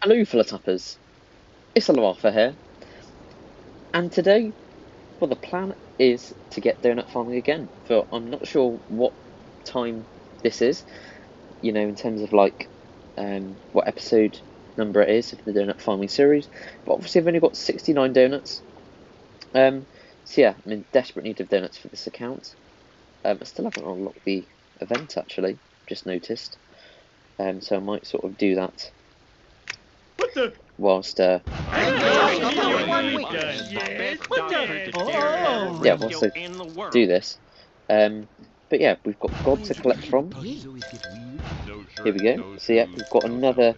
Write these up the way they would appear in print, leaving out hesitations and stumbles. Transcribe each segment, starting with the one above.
Hello, fellow tappers. It's ElloArfur here, and today, well, the plan is to get donut farming again. For I'm not sure what time this is, in terms of like what episode number it is of the donut farming series. But obviously, I've only got 69 donuts. So yeah, I'm in desperate need of donuts for this account. I still haven't unlocked the event actually. Just noticed. So I might sort of do that. What the? Whilst Yeah, whilst I do this. But yeah, we've got God to collect from. Here we go. So yeah, we've got another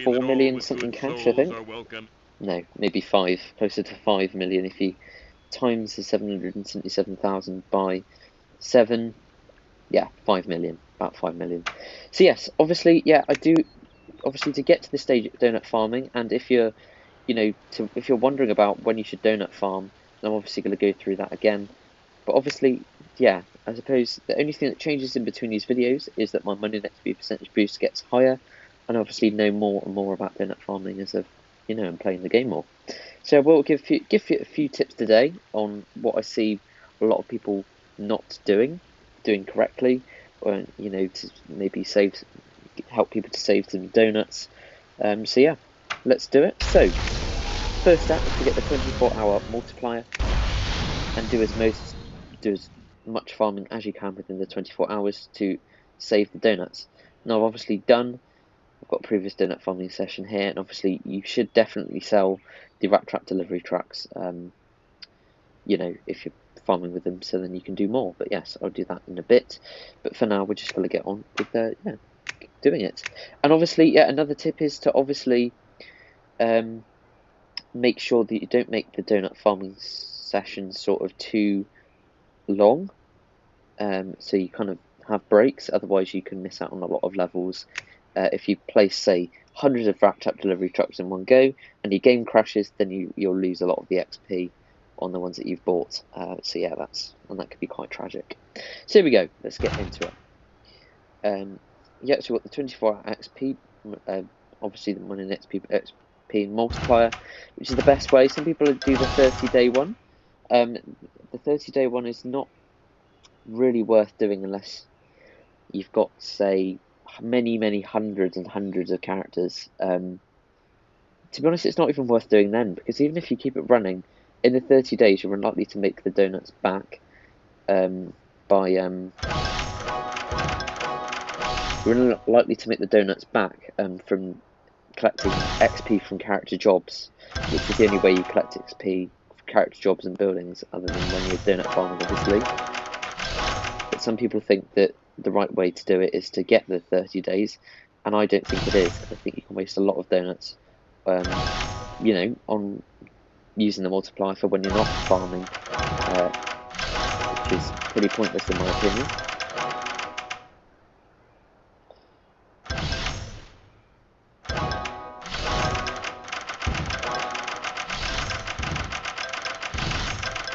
4 million something cash, I think. No, maybe 5, closer to 5 million if you times the 777,000 by 7. Yeah, 5 million, about 5 million. So yes, obviously, yeah, I do. Obviously, to get to this stage of donut farming, and if you're, if you're wondering about when you should donut farm, I'm obviously going to go through that again. But obviously, yeah, I suppose the only thing that changes in between these videos is that my money next XP percentage boost gets higher, and obviously know more and more about donut farming as of, I'm playing the game more. So we'll give you a few tips today on what I see a lot of people not doing correctly, or to maybe help people to save some donuts. So yeah, let's do it. So first step is to get the 24-hour multiplier and do as much farming as you can within the 24 hours to save the donuts. Now I've obviously I've got a previous donut farming session here, and obviously you should definitely sell the rat trap delivery trucks, if you're farming with them, so then you can do more. But yes, I'll do that in a bit. But for now, we're just going to get on with doing it. And obviously, yeah, another tip is to obviously make sure that you don't make the donut farming sessions sort of too long. So you kind of have breaks, otherwise you can miss out on a lot of levels. If you place, say, hundreds of rat trap delivery trucks in one go, and your game crashes, then you'll lose a lot of the XP on the ones that you've bought. So yeah, that could be quite tragic. So here we go. Let's get into it. Yeah, so we've got the 24-hour XP, obviously the money in XP multiplier, which is the best way. Some people do the 30-day one. The 30-day one is not really worth doing unless you've got, say, many hundreds and hundreds of characters. To be honest, it's not even worth doing then, because even if you keep it running, in the 30 days you're unlikely to make the donuts back you're unlikely to make the donuts back from collecting XP from character jobs, which is the only way you collect XP from character jobs and buildings, other than when you're donut farming, obviously. But some people think that the right way to do it is to get the 30 days, and I don't think it is. I think you can waste a lot of donuts, on using the multiplier for when you're not farming, which is pretty pointless in my opinion.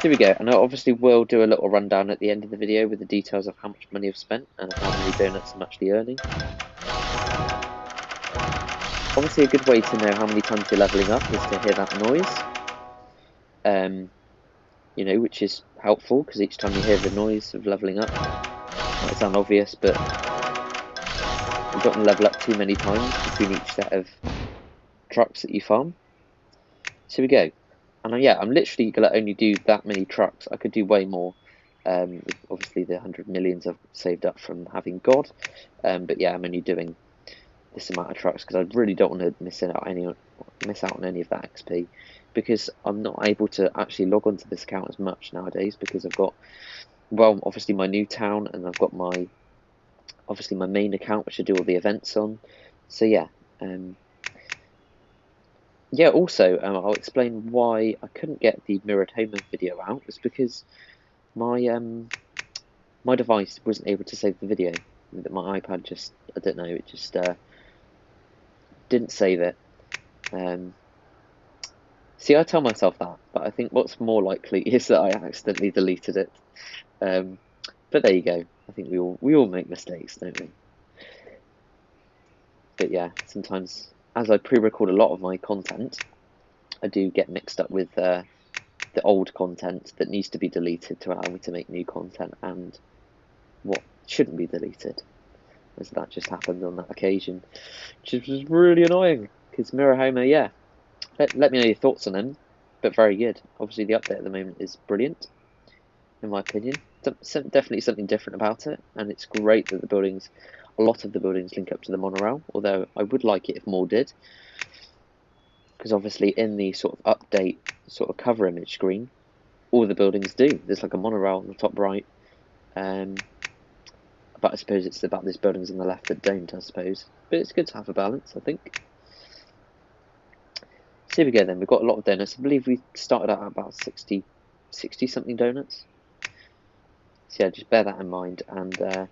Here we go, and I obviously will do a little rundown at the end of the video with the details of how much money I've spent and how many donuts I'm actually earning. Obviously a good way to know how many times you're leveling up is to hear that noise, which is helpful, because each time you hear the noise of leveling up, it might sound obvious, but you don't want to level up too many times between each set of trucks that you farm. So here we go. And yeah, I'm literally going to only do that many trucks. I could do way more. Obviously, the 100 millions I've saved up from having God. But yeah, I'm only doing this amount of trucks because I really don't want to miss out on any of that XP, because I'm not able to actually log onto this account as much nowadays, because I've got, well, obviously my new town, and I've got my main account, which I do all the events on. So yeah. Yeah, also, I'll explain why I couldn't get the mirrored home video out. It's because my my device wasn't able to save the video. My iPad just, I don't know, it just didn't save it. See, I tell myself that, but I think what's more likely is that I accidentally deleted it. But there you go. I think we all make mistakes, don't we? But yeah, sometimes as I pre-record a lot of my content, I do get mixed up with the old content that needs to be deleted to allow me to make new content, and what shouldn't be deleted, as that just happened on that occasion, which was really annoying. Because Mirahoma, yeah, let me know your thoughts on them, but very good. Obviously, the update at the moment is brilliant, in my opinion. Definitely something different about it, and it's great that a lot of the buildings link up to the monorail, although I would like it if more did. Because obviously in the sort of update sort of cover image screen, all the buildings do. There's like a monorail on the top right, but I suppose it's about these buildings on the left that don't, I suppose. But it's good to have a balance, I think. So here we go then, we've got a lot of donuts. I believe we started out at about 60 something donuts. So yeah, just bear that in mind. And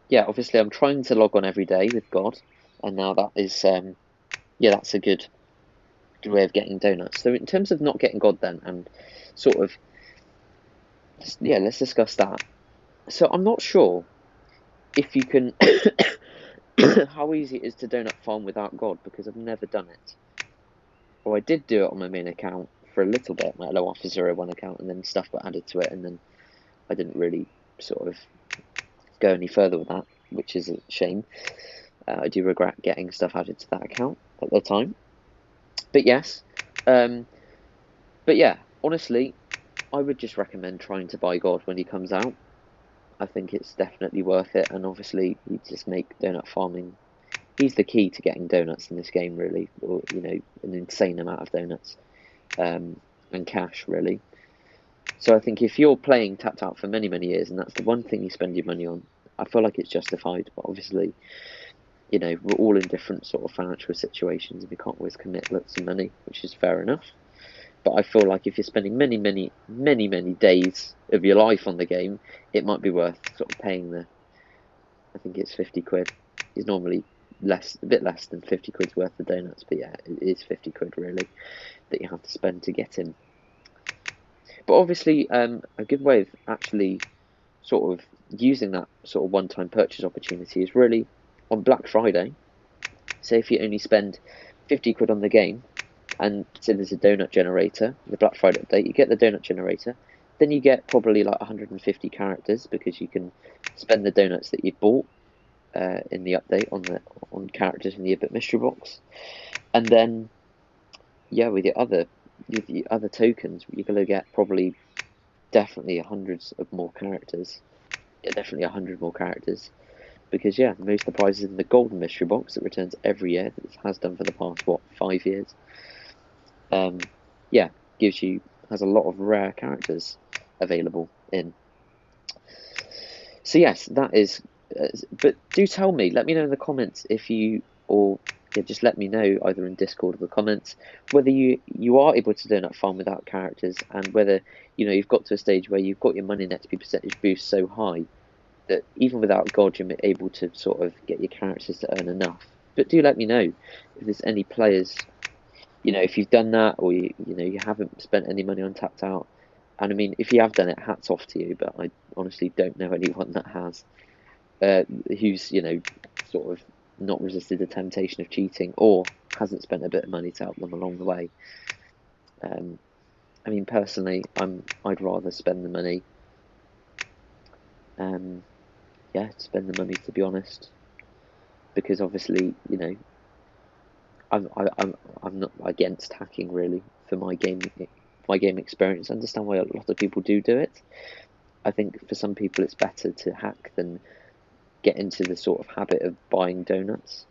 yeah, obviously I'm trying to log on every day with God, and now that is, yeah, that's a good way of getting donuts. So in terms of not getting God then, and sort of, yeah, let's discuss that. So I'm not sure if you can, how easy it is to donut farm without God, because I've never done it. Well, I did do it on my main account for a little bit, my ElloArfur01 account, and then stuff got added to it, and then I didn't really sort of go any further with that, which is a shame. I do regret getting stuff added to that account at the time. But yes, but yeah, honestly, I would just recommend trying to buy God when he comes out. I think it's definitely worth it, and obviously you just make donut farming. He's the key to getting donuts in this game, really, or you know, an insane amount of donuts and cash, really. So I think if you're playing Tapped Out for many, many years, and that's the one thing you spend your money on, I feel like it's justified. But obviously, you know, we're all in different sort of financial situations, and we can't always commit lots of money, which is fair enough. But I feel like if you're spending many, many, many, many days of your life on the game, it might be worth sort of paying the, I think it's 50 quid. It's normally a bit less than 50 quid's worth of donuts, but yeah, it is 50 quid really that you have to spend to get in. But obviously, a good way of actually sort of using that sort of one-time purchase opportunity is really on Black Friday. Say if you only spend 50 quid on the game, and say there's a donut generator, the Black Friday update, you get the donut generator, then you get probably like 150 characters, because you can spend the donuts that you bought in the update on characters in the Yearbook mystery box, and then yeah, with the other tokens, you're gonna get probably definitely hundreds of more characters. Yeah, definitely 100 more characters, because yeah, most of the prizes in the golden mystery box that returns every year, that it has done for the past 5 years. Yeah, has a lot of rare characters available in. So yes, that is. But do tell me, let me know in the comments if you, or yeah, just let me know either in Discord or the comments, whether you are able to donut farm without characters, and whether you've got to a stage where you've got your money in XP percentage boost so high that even without God you're able to sort of get your characters to earn enough. But do let me know if there's any players, if you've done that, or you haven't spent any money on Tapped Out. And I mean, if you have done it, hats off to you, but I honestly don't know anyone that has, who's sort of not resisted the temptation of cheating, or hasn't spent a bit of money to help them along the way. I mean, personally, I'd rather spend the money. Yeah, spend the money, to be honest, because obviously, I'm not against hacking really for my game experience. I understand why a lot of people do it. I think for some people it's better to hack than get into the sort of habit of buying donuts.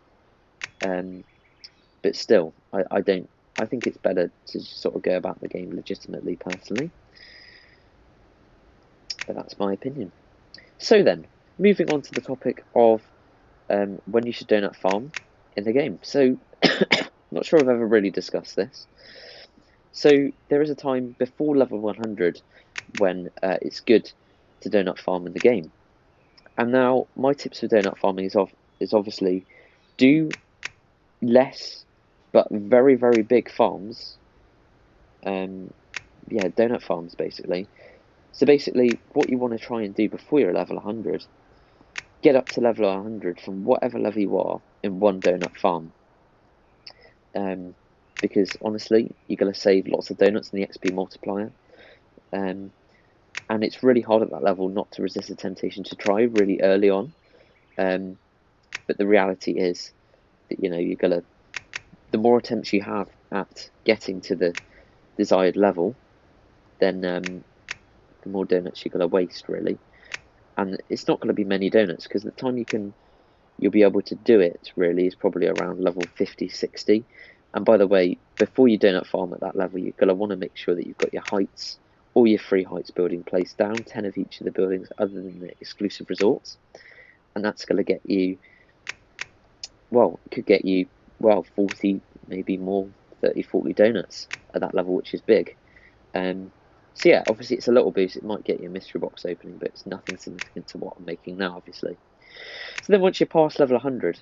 But still, I think it's better to sort of go about the game legitimately, personally. But that's my opinion. So then, moving on to the topic of when you should donut farm in the game. So, not sure I've ever really discussed this. So there is a time before level 100 when it's good to donut farm in the game. And now my tips for donut farming is obviously do less but very, very big farms. Yeah, donut farms basically. So basically what you want to try and do before you're level 100 get up to level 100 from whatever level you are in one donut farm. Because honestly, you're going to save lots of donuts in the XP multiplier. And it's really hard at that level not to resist the temptation to try really early on. But the reality is that, you're going to, the more attempts you have at getting to the desired level, then the more donuts you're going to waste, really. And it's not going to be many donuts, because the time you'll be able to do it, really, is probably around level 50, 60. And by the way, before you donut farm at that level, you're going to want to make sure that you've got your heights, all your free heights building placed down, 10 of each of the buildings other than the exclusive resorts. And that's going to get you, well, it could get you, 40, maybe more, 30, 40 donuts at that level, which is big. So yeah, obviously it's a little boost. It might get you a mystery box opening, but it's nothing significant to what I'm making now, obviously. So then once you pass level 100,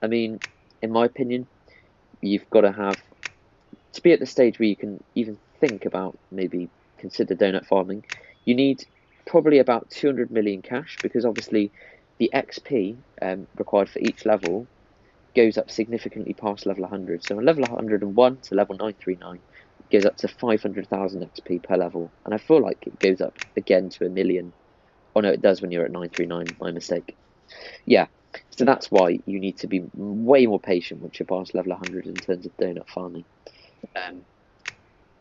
I mean, in my opinion, you've got to be at the stage where you can even think about maybe consider donut farming. You need probably about 200 million cash, because obviously the XP required for each level goes up significantly past level 100. So on level 101 to level 939, it goes up to 500,000 XP per level. And I feel like it goes up again to 1 million. Oh no, it does when you're at 939, my mistake. Yeah, so that's why you need to be way more patient once you're past level 100 in terms of donut farming.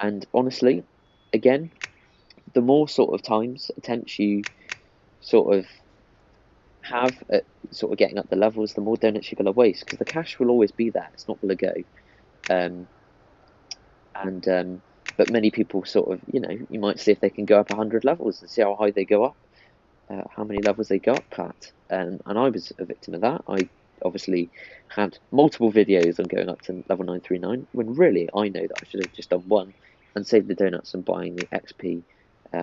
And honestly, again, the more sort of attempts you sort of have at sort of getting up the levels, the more donuts you're going to waste, because the cash will always be there. It's not going to go. But many people sort of, you might see if they can go up 100 levels and see how high they go up, how many levels they go up at. And I was a victim of that. I obviously had multiple videos on going up to level 939, when really I know that I should have just done one and saved the donuts and buying the XP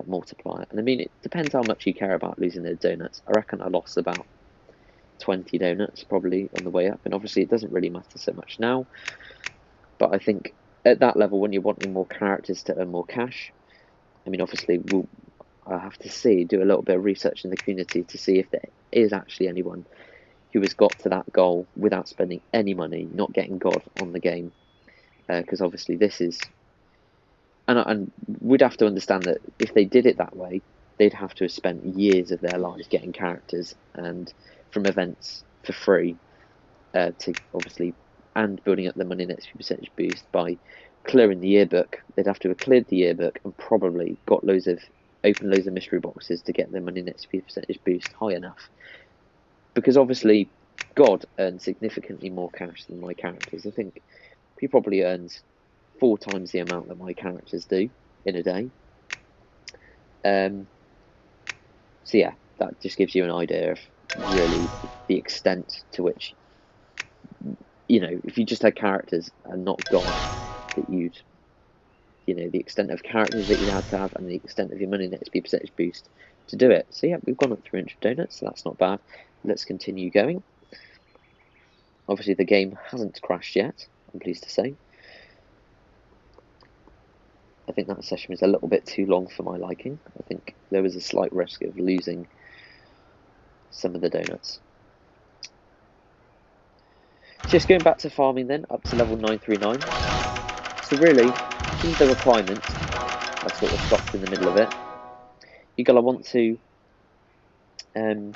multiplier. And I mean, it depends how much you care about losing the donuts. I reckon I lost about 20 donuts probably on the way up, and obviously it doesn't really matter so much now. But I think at that level, when you're wanting more characters to earn more cash, I mean, obviously I'll have to do a little bit of research in the community to see if there is actually anyone who has got to that goal without spending any money, not getting God on the game. Because obviously this is, and we'd have to understand that if they did it that way, they'd have to have spent years of their lives getting characters and from events for free, to obviously, and building up the money in XP percentage boost by clearing the yearbook. They'd have to have cleared the yearbook and probably got opened loads of mystery boxes to get the money in XP percentage boost high enough. Because obviously, God earns significantly more cash than my characters. I think he probably earns 4 times the amount that my characters do in a day. So yeah, that just gives you an idea of really the extent to which, if you just had characters and not God, that you'd, the extent of characters that you'd have to have and the extent of your money in XP percentage boost to do it. So yeah, we've gone up 300 donuts, so that's not bad. Let's continue going. Obviously the game hasn't crashed yet, I'm pleased to say. I think that session was a little bit too long for my liking. I think there was a slight risk of losing some of the donuts. Just going back to farming then, up to level 939. So really, this is the requirement. I've sort of stopped in the middle of it. You're going to want to, you're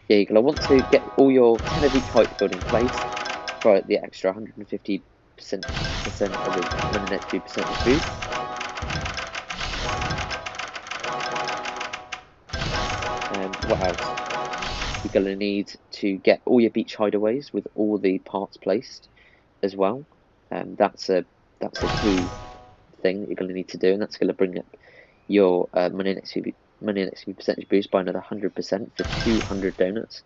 going to want to get all your 10 of each height building placed for the extra 150% of the money XP percentage boost. What else? You're going to need to get all your beach hideaways with all the parts placed as well. That's a key thing that you're going to need to do, and that's going to bring up your money and XP percentage boost by another 100% for 200 donuts.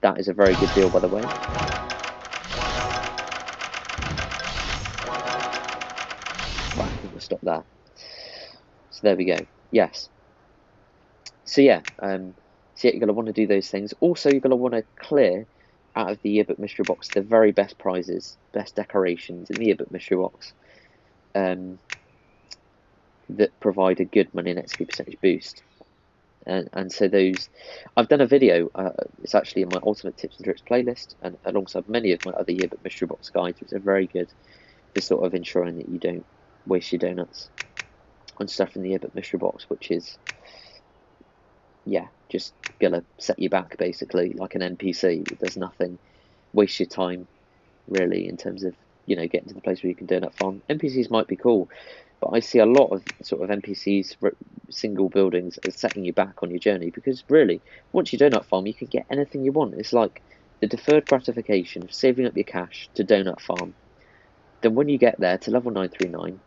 That is a very good deal, by the way. Right, I think we'll stop there. So there we go. Yes. So yeah, you're going to want to do those things. Also, you're going to want to clear out of the yearbook mystery box the very best prizes, best decorations in the yearbook mystery box, that provide a good money and XP percentage boost. And so those, I've done a video, it's actually in my Ultimate Tips and Tricks playlist, and alongside many of my other Yearbook Mystery Box guides, which are very good for sort of ensuring that you don't waste your donuts on stuff in the Yearbook Mystery Box, which is, yeah, just gonna set you back basically, like an NPC. It does nothing, waste your time, really, in terms of, you know, getting to the place where you can donut farm. NPCs might be cool, but I see a lot of sort of NPCs, single buildings, as setting you back on your journey, because really, once you donut farm, you can get anything you want. It's like the deferred gratification of saving up your cash to donut farm. Then when you get there to level 939,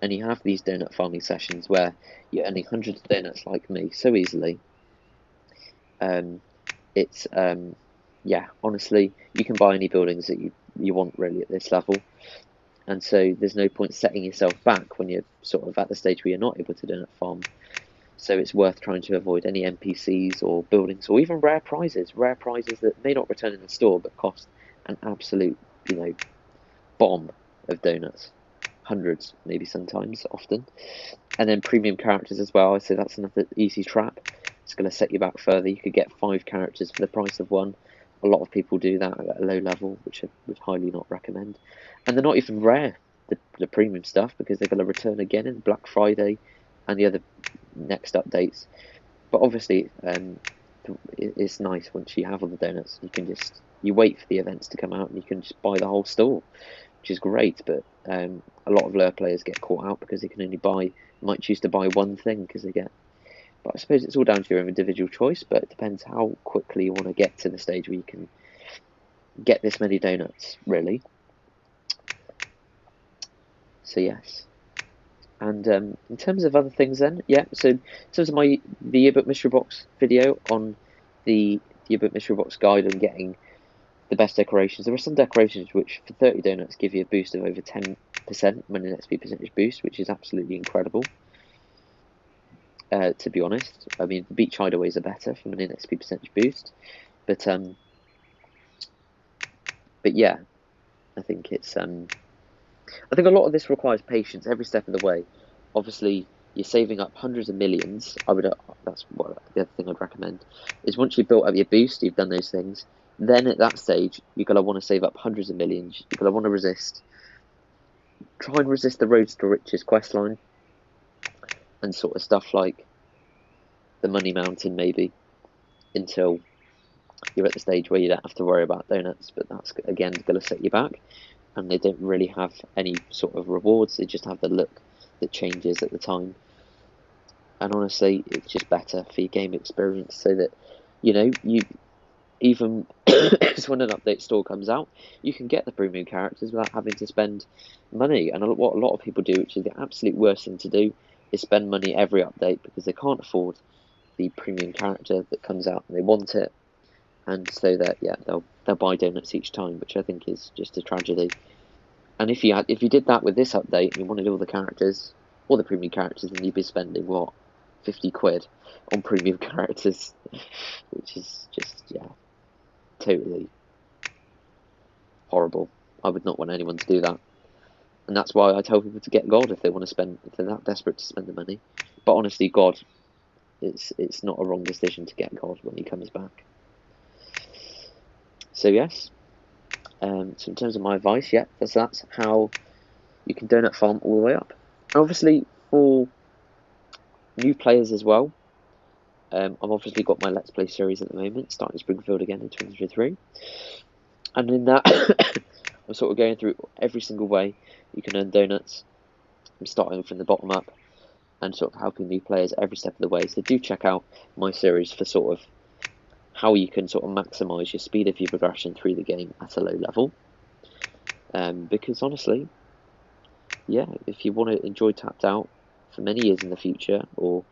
and you have these donut farming sessions where you're earning hundreds of donuts like me so easily, it's, yeah, honestly, you can buy any buildings that you want really at this level. And so there's no point setting yourself back when you're sort of at the stage where you're not able to donut farm. So it's worth trying to avoid any NPCs or buildings, or even rare prizes that may not return in the store but cost an absolute, you know, bomb of donuts. Hundreds, maybe sometimes, often. And then premium characters as well. So that's another easy trap. It's going to set you back further. You could get 5 characters for the price of 1. A lot of people do that at a low level, which I would highly not recommend. And they're not even rare, the premium stuff, because they're going to return again in Black Friday and the other next updates. But obviously, it's nice once you have all the donuts. You wait for the events to come out and you can just buy the whole store, which is great. But a lot of lower players get caught out because they can only might choose to buy one thing because they get. But I suppose it's all down to your own individual choice, but it depends how quickly you want to get to the stage where you can get this many donuts, really. So yes. And in terms of other things then, yeah, so in terms of the Yearbook Mystery Box video on the Yearbook Mystery Box guide on getting the best decorations, there are some decorations which for 30 donuts give you a boost of over 10% money and XP percentage boost, which is absolutely incredible. To be honest, I mean, the beach hideaways are better from an XP percentage boost, but yeah, I think it's I think a lot of this requires patience every step of the way. Obviously, you're saving up hundreds of millions. That's what the other thing I'd recommend is once you've built up your boost, you've done those things. Then at that stage, you're gonna want to save up hundreds of millions. You're gonna want to try and resist the Roads to Riches questline and sort of stuff like the Money Mountain, maybe, until you're at the stage where you don't have to worry about donuts. But that's again going to set you back, and they don't really have any sort of rewards. They just have the look that changes at the time. And honestly, it's just better for your game experience, so that you even when an update store comes out, you can get the premium characters without having to spend money. And what a lot of people do, which is the absolute worst thing to do, is spend money every update because they can't afford the premium character that comes out and they want it, and so that they'll buy donuts each time, which I think is just a tragedy. And if you did that with this update and you wanted all the characters, all the premium characters, then you'd be spending what, 50 quid on premium characters, which is just totally horrible. I would not want anyone to do that, and that's why I tell people to get God if they're that desperate to spend the money. But honestly, God, it's not a wrong decision to get God when he comes back. So yes, so in terms of my advice, that's how you can donut farm all the way up. And obviously for new players as well, I've obviously got my Let's Play series at the moment, starting Springfield again in 2023, and in that I'm sort of going through every single way you can earn donuts. I'm starting from the bottom up and sort of helping new players every step of the way. So do check out my series for sort of how you can sort of maximise your speed of your progression through the game at a low level. Because honestly, if you want to enjoy Tapped Out for many years in the future, or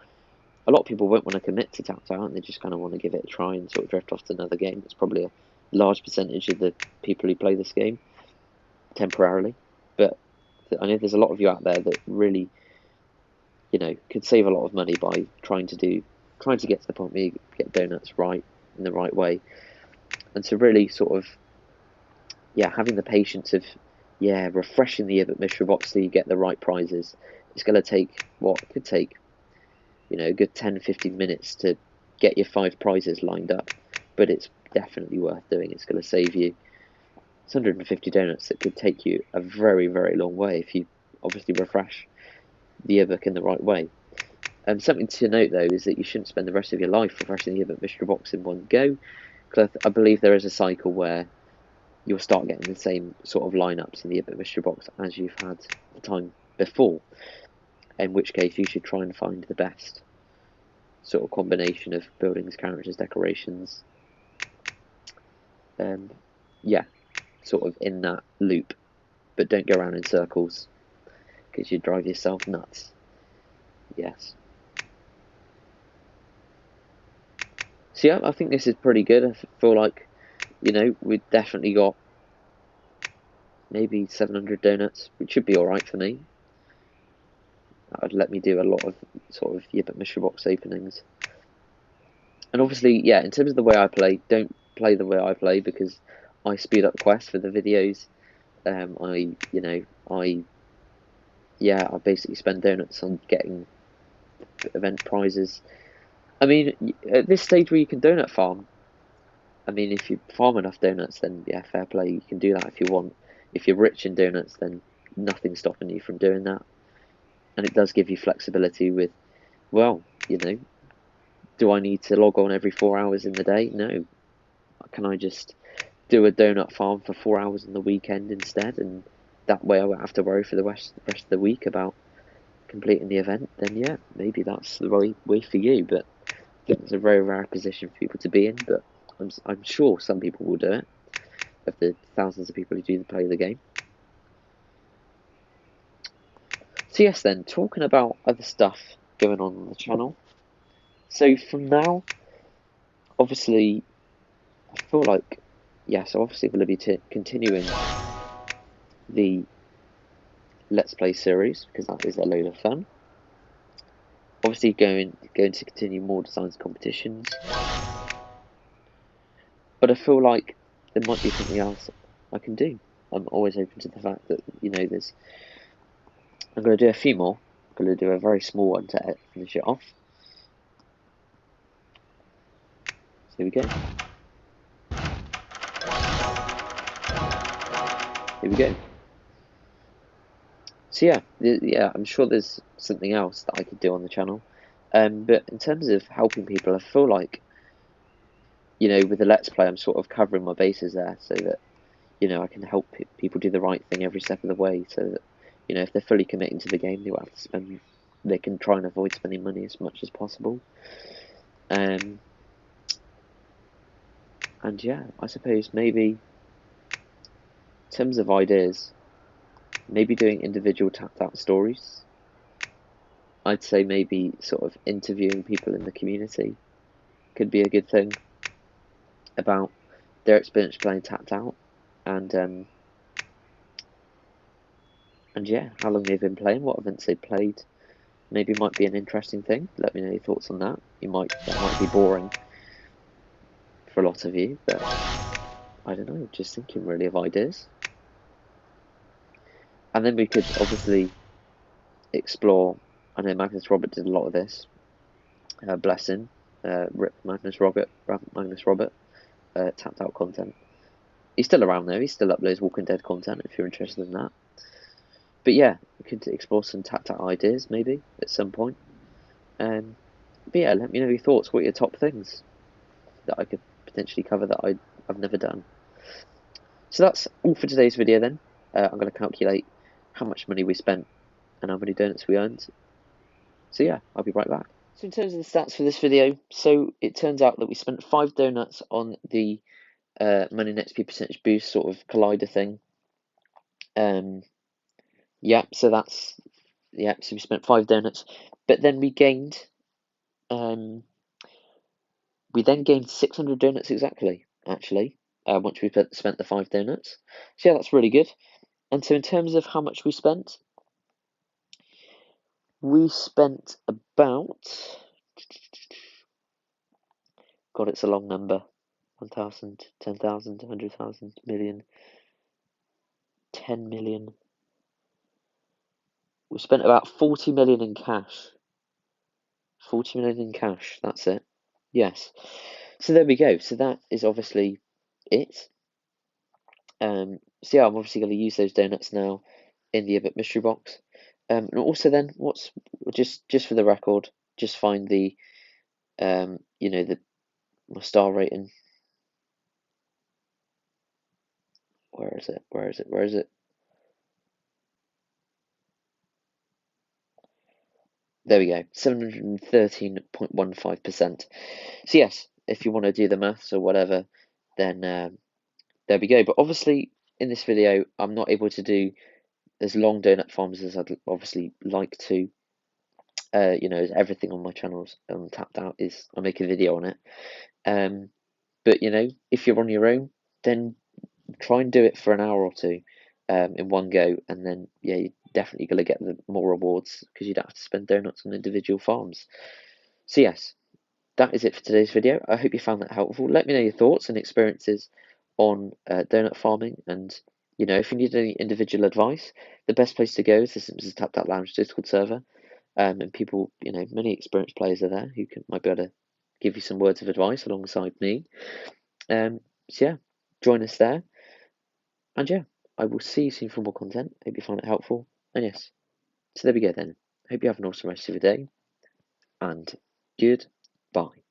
a lot of people won't want to commit to Tapped Out and they just kind of want to give it a try and sort of drift off to another game. It's probably a large percentage of the people who play this game temporarily, but I know there's a lot of you out there that really, could save a lot of money by trying to get to the point where you get donuts right in the right way. And so really sort of having the patience of refreshing the Yearbook Mystery Box so you get the right prizes. It's going to take what could take you know, a good 10-15 minutes to get your 5 prizes lined up, but it's definitely worth doing. It's going to save you 150 donuts that could take you a very, very long way if you obviously refresh the yearbook in the right way. Something to note though is that you shouldn't spend the rest of your life refreshing the yearbook mystery box in one go, because I believe there is a cycle where you'll start getting the same sort of lineups in the yearbook mystery box as you've had the time before, in which case you should try and find the best sort of combination of buildings, characters, decorations, yeah, sort of in that loop, but don't go around in circles because you drive yourself nuts. Yes. So yeah, I think this is pretty good. I feel like, you know, we've definitely got maybe 700 donuts, which should be alright for me. That would let me do a lot of sort of yearbook mystery box openings. And obviously, yeah, in terms of the way I play, don't play the way I play because I speed up quests for the videos. I basically spend donuts on getting event prizes. I mean, at this stage where you can donut farm, I mean, if you farm enough donuts, then yeah, fair play, you can do that if you want. If you're rich in donuts, then nothing's stopping you from doing that. And it does give you flexibility with, well, you know, do I need to log on every 4 hours in the day? No. Can I just do a donut farm for 4 hours on the weekend instead? And that way I won't have to worry for the rest of the week about completing the event. Then yeah, maybe that's the right way for you. But I think it's a very rare position for people to be in. But I'm sure some people will do it, of the thousands of people who do play the game. So yes, then, talking about other stuff going on the channel. So from now, obviously, I feel like, yeah, so obviously we'll be continuing the Let's Play series, because that is a load of fun. Obviously going to continue more designs competitions. But I feel like there might be something else I can do. I'm always open to the fact that, you know, I'm going to do a few more. I'm going to do a very small one to finish it off. So here we go. Here we go. So yeah, I'm sure there's something else that I could do on the channel. But in terms of helping people, I feel like, you know, with the Let's Play, I'm sort of covering my bases there, so that, you know, I can help people do the right thing every step of the way, so that, you know, if they're fully committing to the game, they can try and avoid spending money as much as possible. And yeah, I suppose maybe in terms of ideas, maybe doing individual tapped out stories. I'd say maybe sort of interviewing people in the community could be a good thing about their experience playing tapped out, and yeah, how long they've been playing, what events they've played. Maybe might be an interesting thing. Let me know your thoughts on that. That might be boring for a lot of you, but I don't know, just thinking really of ideas. And then we could obviously explore, I know Magnus Robert did a lot of this, bless him, rip Magnus Robert, tapped out content. He's still around though, he still uploads Walking Dead content if you're interested in that. But yeah, we could explore some tapped out ideas maybe at some point. But yeah, let me know your thoughts. What are your top things that I could potentially cover that I've never done? So that's all for today's video then. I'm going to calculate how much money we spent and how many donuts we earned. So yeah, I'll be right back. So in terms of the stats for this video, so it turns out that we spent 5 donuts on the money next P percentage boost sort of collider thing. Yeah, so we spent 5 donuts, but then we gained 600 donuts exactly, actually, once we spent the 5 donuts. So yeah, that's really good. And so in terms of how much we spent about, God, it's a long number, 1,000, 10,000, 100,000, million, 10 million. We spent about 40 million in cash 40 million in cash. That's it. Yes. So there we go. So that is obviously it. So yeah, I'm obviously going to use those donuts now in the Yearbook mystery box. And also then, what's just for the record, just find the you know, my star rating. Where is it? Where is it? Where is it? There we go, 713.15%. So yes, if you want to do the maths or whatever, then there we go. But obviously, in this video, I'm not able to do as long donut farms as I'd obviously like to. You know, everything on my channel's tapped out is I make a video on it. But you know, if you're on your own, then try and do it for an hour or two in one go, and then yeah, you're definitely going to get the more rewards because you don't have to spend donuts on individual farms. So yes, that is it for today's video. I hope you found that helpful. Let me know your thoughts and experiences on donut farming, and you know, if you need any individual advice, the best place to go is the Simpsons Tapped Out Lounge Discord server. And people, you know, many experienced players are there who might be able to give you some words of advice alongside me. So yeah, join us there. And yeah, I will see you soon for more content. Hope you find it helpful. And yes, so there we go then. Hope you have an awesome rest of your day. And goodbye.